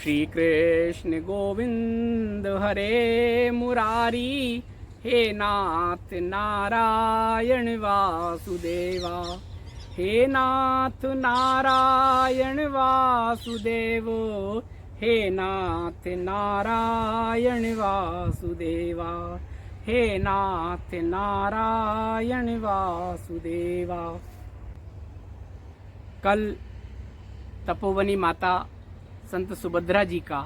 श्री कृष्ण गोविंद हरे मुरारी, हे नाथ नारायण वासुदेवा, हे नाथ नारायण वासुदेव, हे नाथ नारायण वासुदेवा, हे नाथ नारायण वासुदेवा। कल तपोवनी माता संत सुभद्रा जी का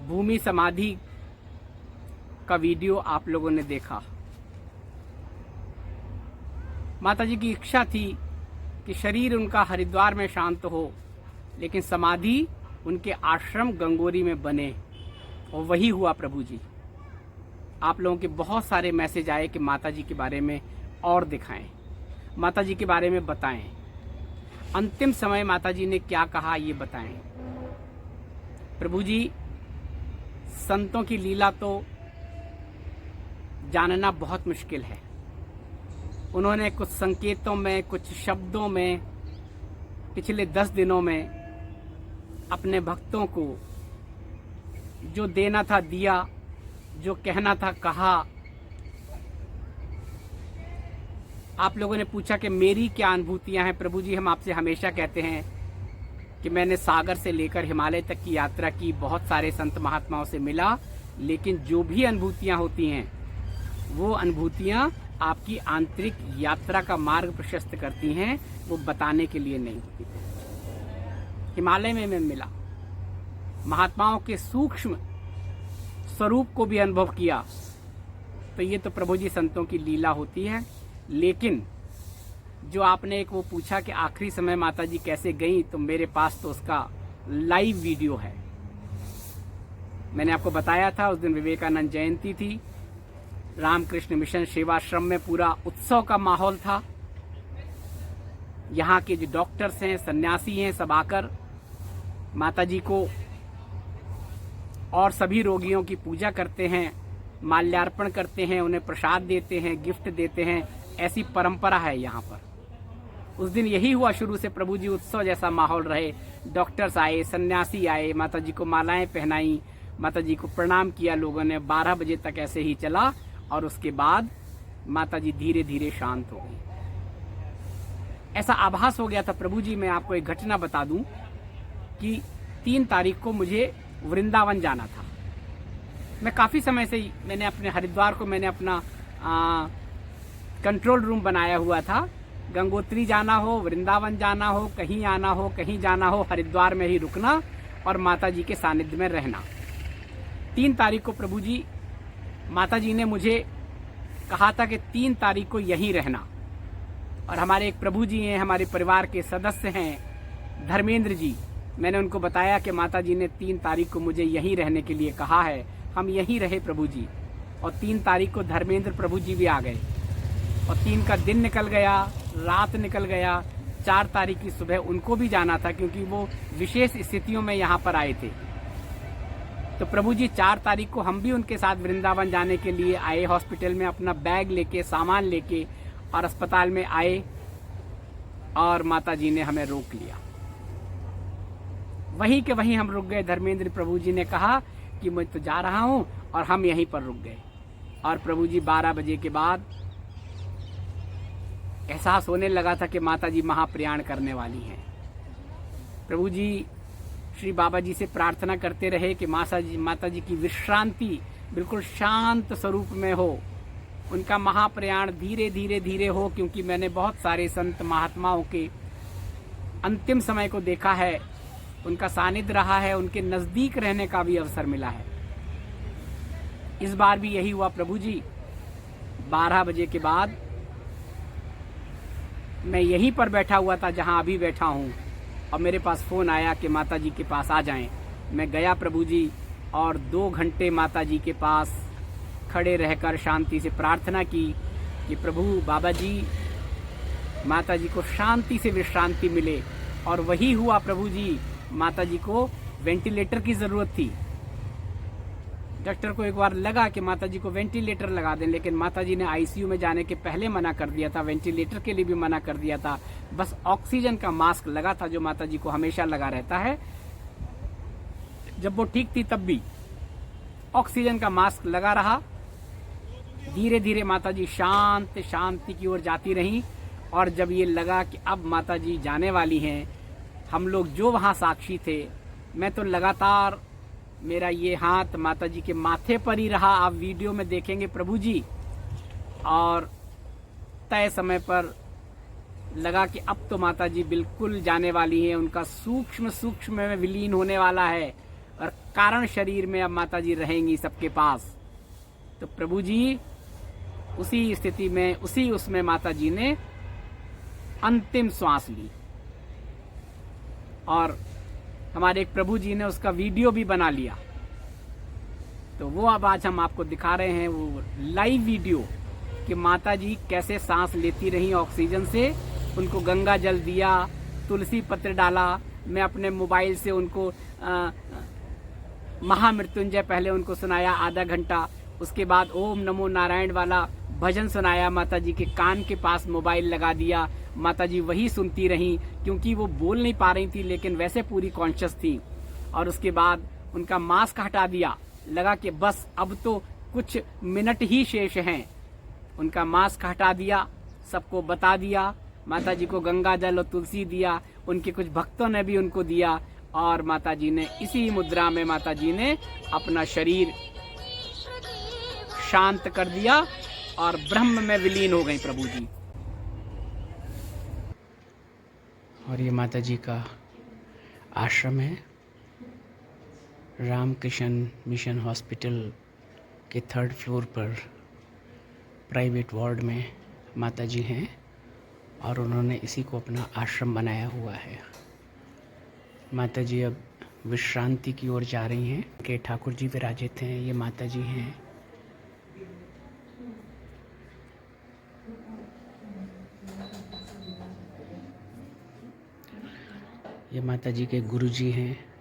भूमि समाधि का वीडियो आप लोगों ने देखा। माता जी की इच्छा थी कि शरीर उनका हरिद्वार में शांत हो, लेकिन समाधि उनके आश्रम गंगोरी में बने, और वही हुआ प्रभु जी। आप लोगों के बहुत सारे मैसेज आए कि माता जी के बारे में और दिखाएं, माता जी के बारे में बताएं, अंतिम समय माता जी ने क्या कहा ये बताएं। प्रभु जी, संतों की लीला तो जानना बहुत मुश्किल है। उन्होंने कुछ संकेतों में, कुछ शब्दों में पिछले 10 दिनों में अपने भक्तों को जो देना था दिया, जो कहना था कहा। आप लोगों ने पूछा कि मेरी क्या अनुभूतियां हैं। प्रभु जी, हम आपसे हमेशा कहते हैं कि मैंने सागर से लेकर हिमालय तक की यात्रा की, बहुत सारे संत महात्माओं से मिला, लेकिन जो भी अनुभूतियां होती हैं वो अनुभूतियां आपकी आंतरिक यात्रा का मार्ग प्रशस्त करती हैं, वो बताने के लिए नहीं होती। हिमालय में मैं मिला, महात्माओं के सूक्ष्म स्वरूप को भी अनुभव किया, तो ये तो प्रभु जी संतों की लीला होती है। लेकिन जो आपने एक वो पूछा कि आखिरी समय माता जी कैसे गई, तो मेरे पास तो उसका लाइव वीडियो है। मैंने आपको बताया था उस दिन विवेकानंद जयंती थी, रामकृष्ण मिशन सेवाश्रम में पूरा उत्सव का माहौल था। यहाँ के जो डॉक्टर्स हैं, सन्यासी हैं, सब आकर माता जी को और सभी रोगियों की पूजा करते हैं, माल्यार्पण करते हैं, उन्हें प्रसाद देते हैं, गिफ्ट देते हैं। ऐसी परंपरा है यहाँ पर। उस दिन यही हुआ शुरू से, प्रभु जी उत्सव जैसा माहौल रहे। डॉक्टर्स आए, सन्यासी आए, माता जी को मालाएं पहनाई, माता जी को प्रणाम किया लोगों ने। 12 बजे तक ऐसे ही चला, और उसके बाद माता जी धीरे धीरे शांत हो गई। ऐसा आभास हो गया था। प्रभु जी, मैं आपको एक घटना बता दूं कि 3 तारीख को मुझे वृंदावन जाना था। मैं काफी समय से मैंने अपने हरिद्वार को अपना कंट्रोल रूम बनाया हुआ था। गंगोत्री जाना हो, वृंदावन जाना हो, कहीं आना हो, कहीं जाना हो, हरिद्वार में ही रुकना और माता जी के सानिध्य में रहना। 3 तारीख को प्रभु जी, माता जी ने मुझे कहा था कि 3 तारीख को यहीं रहना। और हमारे एक प्रभु जी हैं, हमारे परिवार के सदस्य हैं धर्मेंद्र जी। मैंने उनको बताया कि माता जी ने 3 तारीख को मुझे यहीं रहने के लिए कहा है। हम यहीं रहे प्रभु जी। और 3 तारीख को धर्मेंद्र प्रभु जी भी आ गए, और 3 का दिन निकल गया, रात निकल गया। 4 तारीख की सुबह उनको भी जाना था, क्योंकि वो विशेष स्थितियों में यहाँ पर आए थे। तो प्रभु जी 4 तारीख को हम भी उनके साथ वृंदावन जाने के लिए आए। हॉस्पिटल में अपना बैग लेके, सामान लेके, और अस्पताल में आए, और माता जी ने हमें रोक लिया। वहीं के वहीं हम रुक गए। धर्मेंद्र प्रभु जी ने कहा कि मैं तो जा रहा हूं, और हम यहीं पर रुक गए। और प्रभु जी 12 बजे के बाद एहसास होने लगा था कि माता जी महाप्रयाण करने वाली हैं। प्रभु जी श्री बाबा जी से प्रार्थना करते रहे कि माता जी की विश्रांति बिल्कुल शांत स्वरूप में हो, उनका महाप्रयाण धीरे धीरे धीरे हो। क्योंकि मैंने बहुत सारे संत महात्माओं के अंतिम समय को देखा है, उनका सानिध्य रहा है, उनके नजदीक रहने का भी अवसर मिला है। इस बार भी यही हुआ प्रभु जी। 12 बजे के बाद मैं यहीं पर बैठा हुआ था जहां अभी बैठा हूं, और मेरे पास फोन आया कि माता जी के पास आ जाएं। मैं गया प्रभु जी, और 2 घंटे माता जी के पास खड़े रहकर शांति से प्रार्थना की कि प्रभु बाबा जी, माता जी को शांति से विश्रांति मिले। और वही हुआ प्रभु जी। माता जी को वेंटिलेटर की जरूरत थी। डॉक्टर को एक बार लगा कि माताजी को वेंटिलेटर लगा दें, लेकिन माताजी ने आईसीयू में जाने के पहले मना कर दिया था, वेंटिलेटर के लिए भी मना कर दिया था। बस ऑक्सीजन का मास्क लगा था जो माताजी को हमेशा लगा रहता है। जब वो ठीक थी तब भी ऑक्सीजन का मास्क लगा रहा। धीरे धीरे माताजी शांत शांति की ओर जाती रहीं। और जब ये लगा कि अब माताजी जाने वाली हैं, हम लोग जो वहाँ साक्षी थे, मैं तो लगातार, मेरा ये हाथ माताजी के माथे पर ही रहा। आप वीडियो में देखेंगे प्रभु जी। और तय समय पर लगा कि अब तो माताजी बिल्कुल जाने वाली हैं, उनका सूक्ष्म सूक्ष्म में विलीन होने वाला है और कारण शरीर में अब माताजी रहेंगी सबके पास। तो प्रभु जी उसी स्थिति में, उसी उसमें माताजी ने अंतिम श्वास ली। और हमारे एक प्रभु जी ने उसका वीडियो भी बना लिया। तो वो अब आज हम आपको दिखा रहे हैं, वो लाइव वीडियो कि माताजी कैसे सांस लेती रही ऑक्सीजन से। उनको गंगा जल दिया, तुलसी पत्र डाला। मैं अपने मोबाइल से उनको महामृत्युंजय पहले उनको सुनाया आधा घंटा। उसके बाद ओम नमो नारायण वाला भजन सुनाया। माताजी के कान के पास मोबाइल लगा दिया। माताजी वही सुनती रहीं, क्योंकि वो बोल नहीं पा रही थी लेकिन वैसे पूरी कॉन्शियस थी। और उसके बाद उनका मास्क हटा दिया। लगा कि बस अब तो कुछ मिनट ही शेष हैं। उनका मास्क हटा दिया, सबको बता दिया। माताजी को गंगा जल और तुलसी दिया। उनके कुछ भक्तों ने भी उनको दिया। और माताजी ने इसी मुद्रा में माताजी ने अपना शरीर शांत कर दिया और ब्रह्म में विलीन हो गई प्रभु जी। और ये माताजी का आश्रम है। रामकृष्ण मिशन हॉस्पिटल के 3rd फ्लोर पर प्राइवेट वार्ड में माताजी हैं और उन्होंने इसी को अपना आश्रम बनाया हुआ है। माताजी अब विश्रांति की ओर जा रही हैं। के ठाकुर जी विराजित हैं, ये माताजी हैं। ये माताजी के गुरुजी हैं।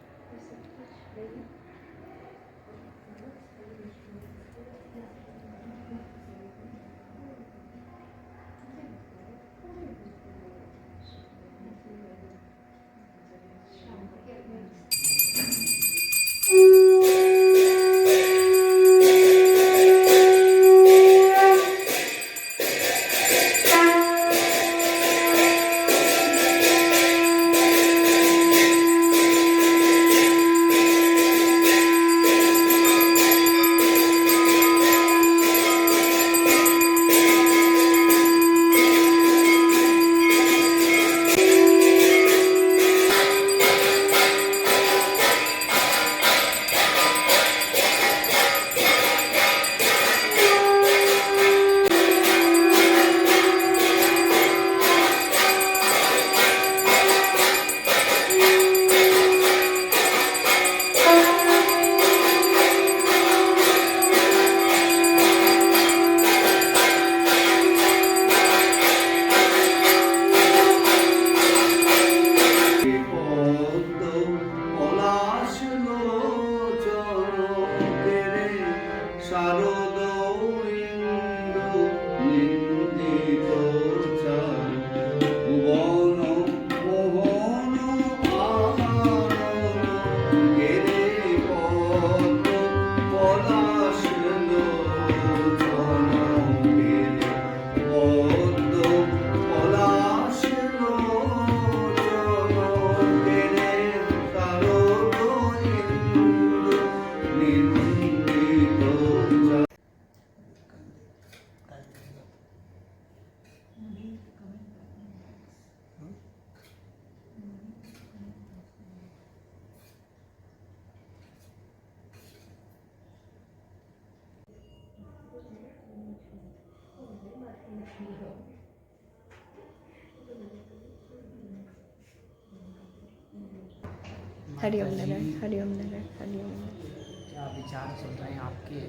हरिओम नारायण, हरिओम नारायण, हरिओम नारायण। क्या विचार चल रहे हैं आपके?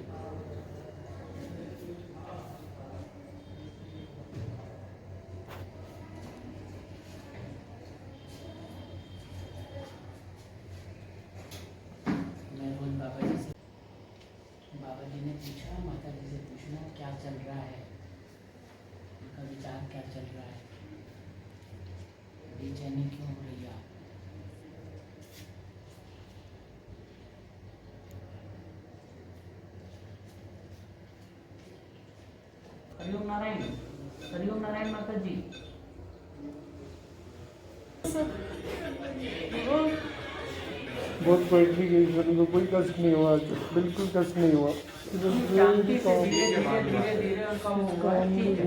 मैं बोल बाबा जी से चल रहा है, उनका विचार क्या चल रहा है, बेचैनी क्यों हो रही है आप? हरिओम नारायण, हरिओम नारायण माता जी। बहुत पोइट्री गई सर, तो कोई कष्ट नहीं हुआ, बिल्कुल कष्ट नहीं हुआ। शांति से धीरे उनका वो हुआ, ठीक है।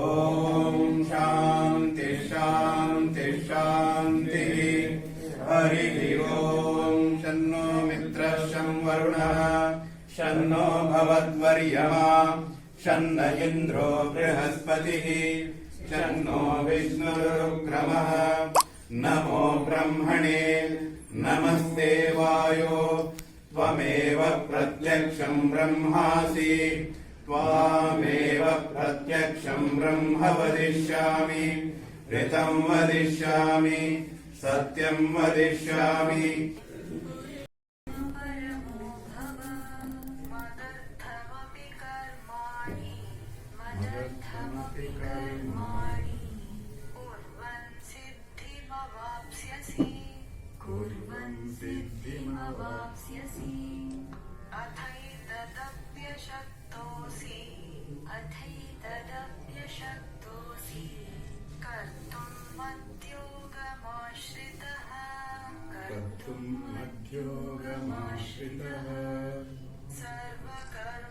ओम शांति शांति शांति। हरि ओम शन्नो मित्रः शं वरुणः शन्नो भवद्वर्यमा शन्न इन्द्रो बृहस्पतिः शन्नो विष्णुरुक्रमः। नमो ब्रह्मणे नमस्ते वायो त्वमेव प्रत्यक्षं ब्रह्मासि त्वामेव प्रत्यक्षं ब्रह्म वदिष्यामि ऋतं वदिष्यामि सत्यं वदिष्यामि। मध्योगमाश्रितः सर्वकर्मफलत्यागम्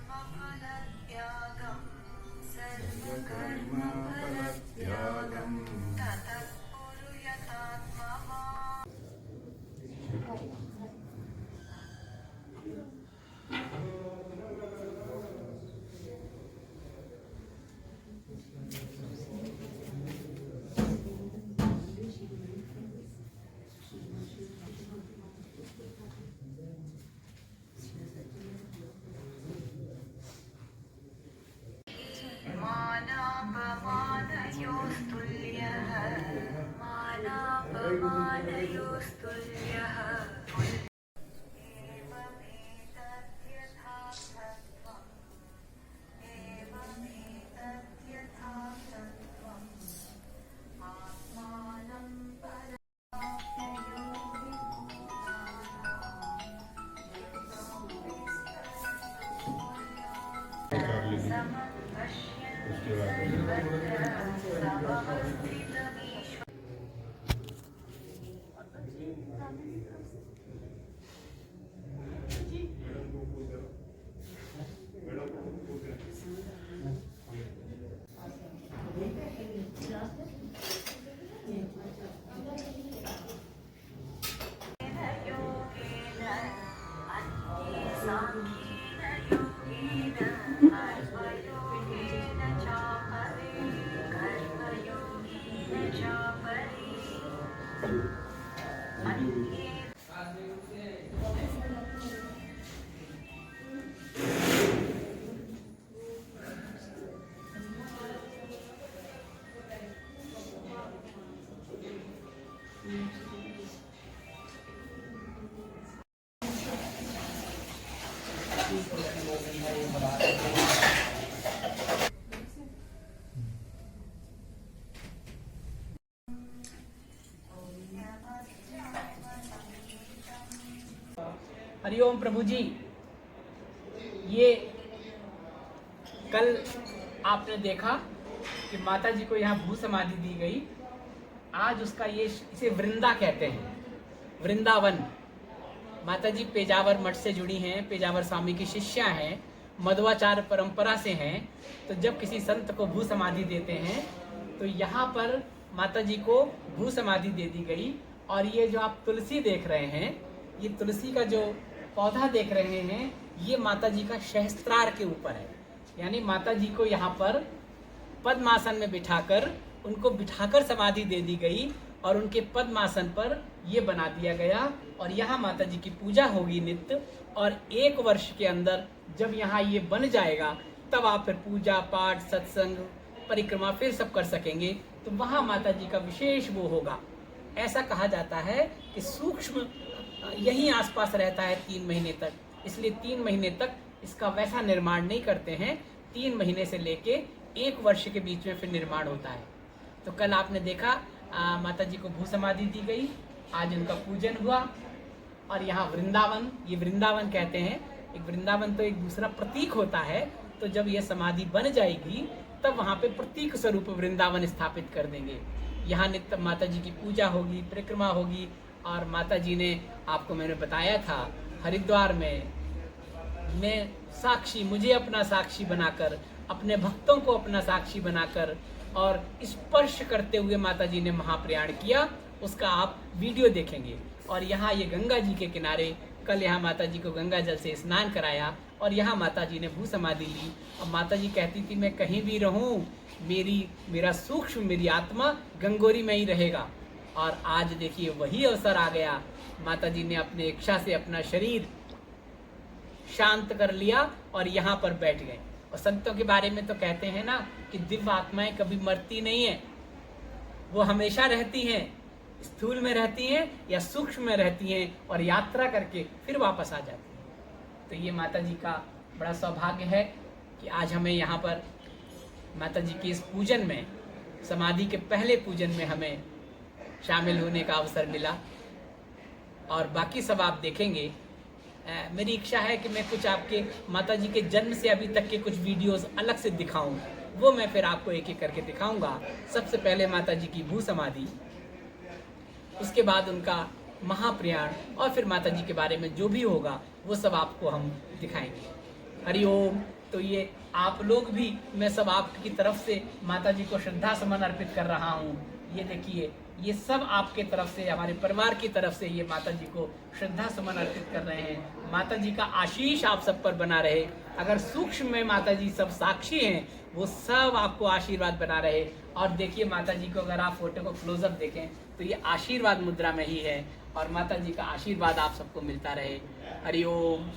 हरिओम प्रभु जी। ये कल आपने देखा कि माता जी को यहाँ भू समाधि दी गई। आज उसका इसे वृंदा कहते हैं, वृंदावन। माता जी पेजावर मठ से जुड़ी हैं, पेजावर स्वामी की शिष्या हैं, मध्वाचार्य परंपरा से हैं। तो जब किसी संत को भू समाधि देते हैं तो यहाँ पर माता जी को भू समाधि दे दी गई। और ये जो आप तुलसी देख रहे हैं, ये तुलसी का जो पौधा देख रहे हैं, ये माता जी का सहस्त्रार के ऊपर है। यानी माता जी को यहाँ पर पद्मासन में बिठाकर, उनको बिठाकर समाधि दे दी गई और उनके पद्मासन पर ये बना दिया गया। और यहाँ माता जी की पूजा होगी नित्य। और 1 वर्ष के अंदर जब यहाँ ये बन जाएगा तब आप फिर पूजा पाठ सत्संग परिक्रमा फिर सब कर सकेंगे। तो वहाँ माता जी का विशेष वो होगा। ऐसा कहा जाता है कि सूक्ष्म यहीं आसपास रहता है 3 महीने तक, इसलिए 3 महीने तक इसका वैसा निर्माण नहीं करते हैं। 3 महीने से लेके 1 वर्ष के बीच में फिर निर्माण होता है। तो कल आपने देखा माता जी को भू समाधि दी गई, आज उनका पूजन हुआ। और यहाँ वृंदावन, ये वृंदावन कहते हैं, एक वृंदावन तो एक दूसरा प्रतीक होता है। तो जब ये समाधि बन जाएगी तब वहाँ पे प्रतीक स्वरूप वृंदावन स्थापित कर देंगे। यहाँ नित्य माता जी की पूजा होगी, परिक्रमा होगी। और माता जी ने, आपको मैंने बताया था, हरिद्वार में मैं साक्षी, मुझे अपना साक्षी बनाकर, अपने भक्तों को अपना साक्षी बनाकर और स्पर्श करते हुए माता जी ने महाप्रयाण किया। उसका आप वीडियो देखेंगे। और यहाँ ये गंगा जी के किनारे कल यहाँ माता जी को गंगा जल से स्नान कराया और यहाँ माता जी ने भू समाधि ली। अब माता जी कहती थी मैं कहीं भी रहूं, मेरा सूक्ष्म, मेरी आत्मा गंगोरी में ही रहेगा। और आज देखिए वही अवसर आ गया। माता जी ने अपने इच्छा से अपना शरीर शांत कर लिया और यहाँ पर बैठ गए। और संतों के बारे में तो कहते हैं ना कि दिव्य आत्माएं कभी मरती नहीं है, वो हमेशा रहती हैं, स्थूल में रहती हैं या सूक्ष्म में रहती हैं और यात्रा करके फिर वापस आ जाती हैं। तो ये माता जी का बड़ा सौभाग्य है कि आज हमें यहाँ पर माता जी के इस पूजन में, समाधि के पहले पूजन में हमें शामिल होने का अवसर मिला। और बाकी सब आप देखेंगे। मेरी इच्छा है कि मैं कुछ आपके माता जी के जन्म से अभी तक के कुछ वीडियोस अलग से दिखाऊं, वो मैं फिर आपको एक एक करके दिखाऊंगा। सबसे पहले माता जी की भू समाधि, उसके बाद उनका महाप्रयाण, और फिर माता जी के बारे में जो भी होगा वो सब आपको हम दिखाएंगे। हरिओम। तो ये आप लोग भी, मैं सब आपकी तरफ से माता जी को श्रद्धा सुमन अर्पित कर रहा हूँ। ये देखिए, ये सब आपके तरफ से, हमारे परिवार की तरफ से ये माता जी को श्रद्धा सुमन अर्पित कर रहे हैं। माता जी का आशीष आप सब पर बना रहे। अगर सूक्ष्म में माता जी सब साक्षी हैं, वो सब आपको आशीर्वाद बना रहे। और देखिए माता जी को, अगर आप फोटो को क्लोजअप देखें तो ये आशीर्वाद मुद्रा में ही है। और माता जी का आशीर्वाद आप सबको मिलता रहे। हरिओम।